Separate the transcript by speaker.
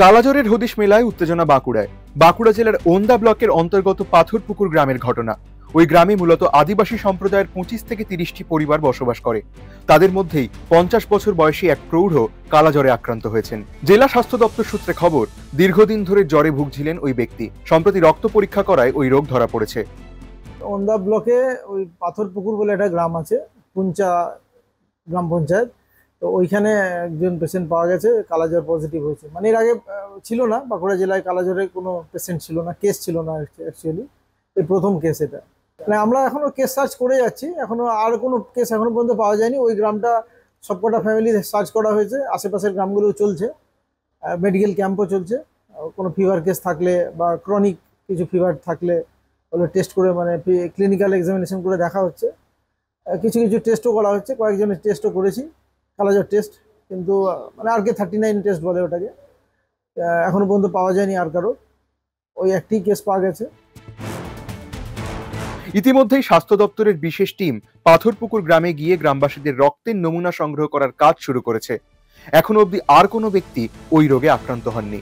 Speaker 1: কালাজ্বরের হদিশ মেলায় উত্তেজনা বাঁকুড়ায়। বাঁকুড়া জেলার ওন্দা ব্লকের অন্তর্গত পাথরপুকুর গ্রামের ঘটনা। ওই গ্রামে মূলত আদিবাসী সম্প্রদায়ের 25 থেকে 30টি পরিবার বসবাস করে। তাদের মধ্যেই 50 বছর বয়সী এক প্রৌঢ় কালাজ্বরে আক্রান্ত হয়েছেন। জেলা স্বাস্থ্য দপ্তর সূত্রে খবর, দীর্ঘদিন ধরে জ্বরে ভুগছিলেন ওই ব্যক্তি। সম্প্রতি রক্ত পরীক্ষা করায় ওই রোগ ধরা পড়েছে।
Speaker 2: ওন্দা ব্লকে ওই পাথরপুকুর বলে একটা গ্রাম আছে, পুঞ্চা গ্রাম পঞ্চায়েত। তো ওইখানে একজন পেশেন্ট পাওয়া গেছে, কালাজ্বর পজিটিভ হয়েছে। মানে এর আগে ছিল না, বাঁকুড়া জেলায় কালাজ্বরের কোনো পেশেন্ট ছিল না, কেস ছিল না অ্যাকচুয়ালি। এই প্রথম কেস এটা। মানে আমরা এখনো কেস সার্চ করে যাচ্ছি, এখনো আর কোনো কেস এখনো পর্যন্ত পাওয়া যায়নি। ওই গ্রামটা সবকটা ফ্যামিলি সার্চ করা হয়েছে, আশেপাশের গ্রামগুলোও চলছে, মেডিকেল ক্যাম্পও চলছে। কোনো ফিভার কেস থাকলে বা ক্রনিক কিছু ফিভার থাকলে ওগুলো টেস্ট করে, মানে ক্লিনিক্যাল এক্সামিনেশন করে দেখা হচ্ছে। কিছু কিছু টেস্টও করা হচ্ছে, কয়েকজনের টেস্টও করেছি, কালাজ্বর টেস্ট। কিন্তু মানে RK-39 টেস্ট বলে ওটাকে, এখনো পর্যন্ত পাওয়া যায়নি আর কারো। ওই একটি কেস পাওয়া গেছে।
Speaker 1: ইতিমধ্যেই স্বাস্থ্য দপ্তরের বিশেষ টিম পাথরপুকুর গ্রামে গিয়ে গ্রামবাসীদের রক্তের নমুনা সংগ্রহ করার কাজ শুরু করেছে। এখনো অবধি আর কোনো ব্যক্তি ওই রোগে আক্রান্ত হননি।